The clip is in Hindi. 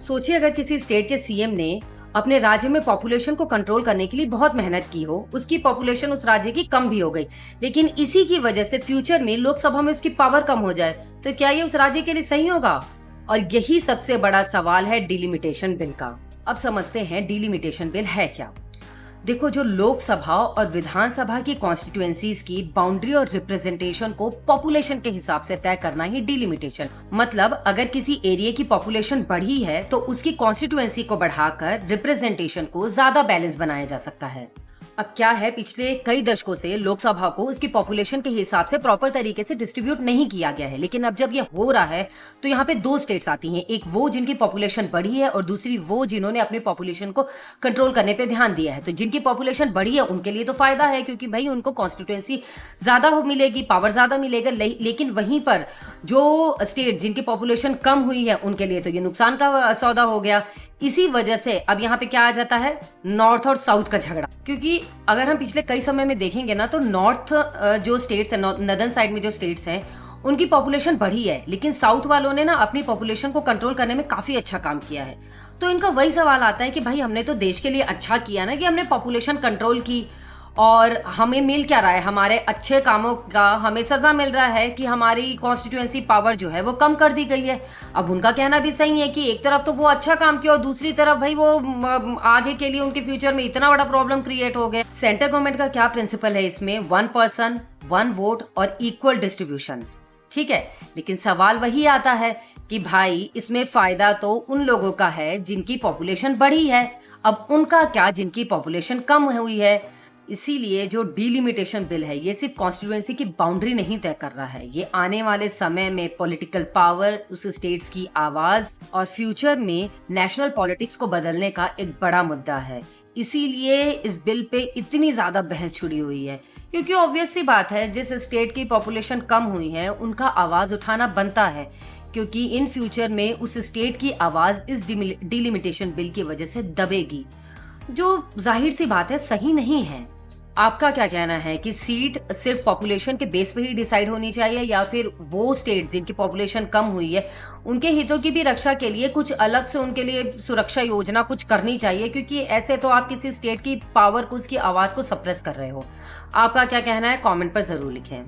सोचिए अगर किसी स्टेट के सीएम ने अपने राज्य में पॉपुलेशन को कंट्रोल करने के लिए बहुत मेहनत की हो, उसकी पॉपुलेशन उस राज्य की कम भी हो गई, लेकिन इसी की वजह से फ्यूचर में लोकसभा में उसकी पावर कम हो जाए, तो क्या ये उस राज्य के लिए सही होगा? और यही सबसे बड़ा सवाल है डिलिमिटेशन बिल का। अब समझते हैं डिलिमिटेशन बिल है क्या। देखो, जो लोकसभा और विधानसभा की कॉन्स्टिट्यूएंसीज की बाउंड्री और रिप्रेजेंटेशन को पॉपुलेशन के हिसाब से तय करना ही डिलिमिटेशन। मतलब अगर किसी एरिया की पॉपुलेशन बढ़ी है तो उसकी कॉन्स्टिट्यूएंसी को बढ़ाकर रिप्रेजेंटेशन को ज्यादा बैलेंस बनाया जा सकता है। अब क्या है, पिछले कई दशकों से लोकसभा को उसकी पॉपुलेशन के हिसाब से प्रॉपर तरीके से डिस्ट्रीब्यूट नहीं किया गया है, लेकिन अब जब ये हो रहा है तो यहाँ पे दो स्टेट्स आती हैं, एक वो जिनकी पॉपुलेशन बढ़ी है और दूसरी वो जिन्होंने अपनी पॉपुलेशन को कंट्रोल करने पे ध्यान दिया है। तो जिनकी पॉपुलेशन बढ़ी है उनके लिए तो फायदा है, क्योंकि भाई उनको कॉन्स्टिट्यूएंसी ज्यादा मिलेगी, पावर ज्यादा मिलेगा। लेकिन वहीं पर जो स्टेट जिनकी पॉपुलेशन कम हुई है उनके लिए तो ये नुकसान का सौदा हो गया। इसी वजह से अब यहाँ पे क्या आ जाता है, नॉर्थ और साउथ का झगड़ा। क्योंकि अगर हम पिछले कई समय में देखेंगे ना, तो नॉर्थ जो स्टेट्स है, नॉर्दर्न साइड में जो स्टेट्स हैं, उनकी पॉपुलेशन बढ़ी है, लेकिन साउथ वालों ने ना अपनी पॉपुलेशन को कंट्रोल करने में काफी अच्छा काम किया है। तो इनका वही सवाल आता है कि भाई हमने तो देश के लिए अच्छा किया ना, कि हमने पॉपुलेशन कंट्रोल की, और हमें मिल क्या रहा है, हमारे अच्छे कामों का हमें सजा मिल रहा है कि हमारी कॉन्स्टिट्यूएंसी पावर जो है वो कम कर दी गई है। अब उनका कहना भी सही है कि एक तरफ तो वो अच्छा काम किया और दूसरी तरफ भाई वो आगे के लिए उनके फ्यूचर में इतना बड़ा प्रॉब्लम क्रिएट हो गया। सेंटर गवर्नमेंट का क्या प्रिंसिपल है इसमें, 1 पर्सन 1 वोट और इक्वल डिस्ट्रीब्यूशन। ठीक है, लेकिन सवाल वही आता है कि भाई इसमें फायदा तो उन लोगों का है जिनकी पॉपुलेशन बढ़ी है, अब उनका क्या जिनकी पॉपुलेशन कम हुई है। इसीलिए जो डिलिमिटेशन बिल है ये सिर्फ कॉन्स्टिट्यूएंसी की बाउंड्री नहीं तय कर रहा है, ये आने वाले समय में पॉलिटिकल पावर, उस स्टेट्स की आवाज और फ्यूचर में नेशनल पॉलिटिक्स को बदलने का एक बड़ा मुद्दा है। इसीलिए इस बिल पे इतनी ज्यादा बहस छिड़ी हुई है, क्योंकि ऑब्वियस सी बात है, जिस स्टेट की पॉपुलेशन कम हुई है उनका आवाज उठाना बनता है, क्योंकि इन फ्यूचर में उस स्टेट की आवाज इस डिलिमिटेशन बिल की वजह से दबेगी, जो जाहिर सी बात है सही नहीं है। आपका क्या कहना है कि सीट सिर्फ पॉपुलेशन के बेस पे ही डिसाइड होनी चाहिए, या फिर वो स्टेट जिनकी पॉपुलेशन कम हुई है उनके हितों की भी रक्षा के लिए कुछ अलग से उनके लिए सुरक्षा योजना कुछ करनी चाहिए, क्योंकि ऐसे तो आप किसी स्टेट की पावर को, उसकी आवाज को सप्रेस कर रहे हो। आपका क्या कहना है, कमेंट पर जरूर लिखें।